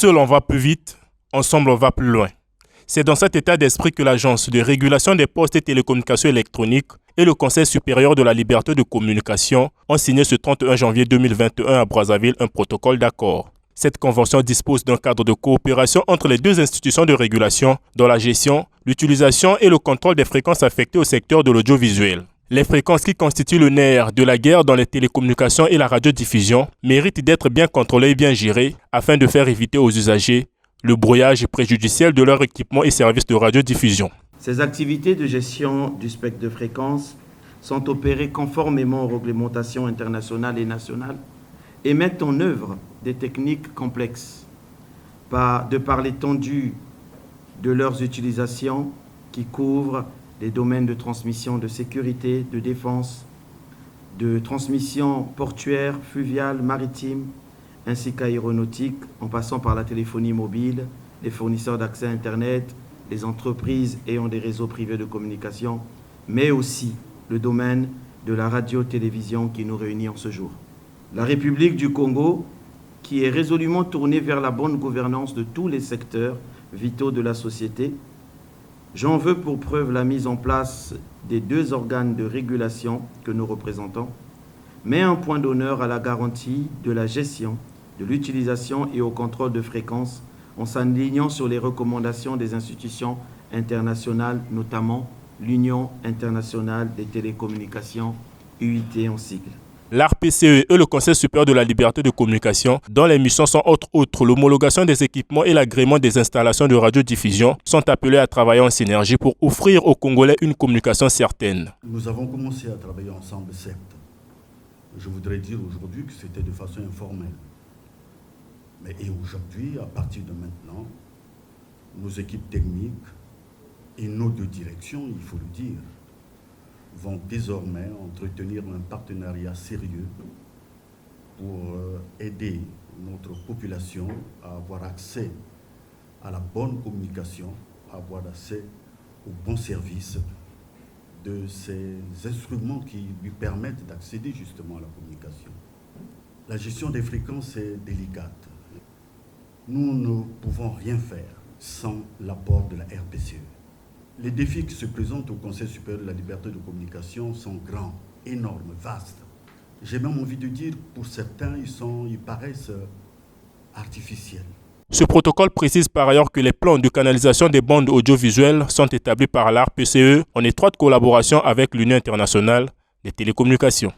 Seul on va plus vite, ensemble on va plus loin. C'est dans cet état d'esprit que l'Agence de régulation des postes et télécommunications électroniques et le Conseil supérieur de la liberté de communication ont signé ce 31 janvier 2021 à Brazzaville un protocole d'accord. Cette convention dispose d'un cadre de coopération entre les deux institutions de régulation dans la gestion, l'utilisation et le contrôle des fréquences affectées au secteur de l'audiovisuel. Les fréquences qui constituent le nerf de la guerre dans les télécommunications et la radiodiffusion méritent d'être bien contrôlées et bien gérées afin de faire éviter aux usagers le brouillage préjudiciel de leur équipement et services de radiodiffusion. Ces activités de gestion du spectre de fréquences sont opérées conformément aux réglementations internationales et nationales et mettent en œuvre des techniques complexes de par l'étendue de leurs utilisations qui couvrent les domaines de transmission de sécurité, de défense, de transmission portuaire, fluviale, maritime, ainsi qu'aéronautique, en passant par la téléphonie mobile, les fournisseurs d'accès à Internet, les entreprises ayant des réseaux privés de communication, mais aussi le domaine de la radio-télévision qui nous réunit en ce jour. La République du Congo, qui est résolument tournée vers la bonne gouvernance de tous les secteurs vitaux de la société, j'en veux pour preuve la mise en place des deux organes de régulation que nous représentons, met un point d'honneur à la garantie de la gestion, de l'utilisation et au contrôle de fréquences en s'alignant sur les recommandations des institutions internationales, notamment l'Union internationale des télécommunications, UIT en sigle. L'ARPCE et le Conseil supérieur de la liberté de communication, dont les missions sont entre autres l'homologation des équipements et l'agrément des installations de radiodiffusion, sont appelés à travailler en synergie pour offrir aux Congolais une communication certaine. Nous avons commencé à travailler ensemble, certes. Je voudrais dire aujourd'hui que c'était de façon informelle. Mais aujourd'hui, à partir de maintenant, nos équipes techniques et nos deux directions, il faut le dire, vont désormais entretenir un partenariat sérieux pour aider notre population à avoir accès à la bonne communication, à avoir accès aux bons services de ces instruments qui lui permettent d'accéder justement à la communication. La gestion des fréquences est délicate. Nous ne pouvons rien faire sans l'apport de la RPCE. Les défis qui se présentent au Conseil supérieur de la liberté de communication sont grands, énormes, vastes. J'ai même envie de dire, pour certains, ils paraissent artificiels. Ce protocole précise par ailleurs que les plans de canalisation des bandes audiovisuelles sont établis par l'ARPCE en étroite collaboration avec l'Union internationale des télécommunications.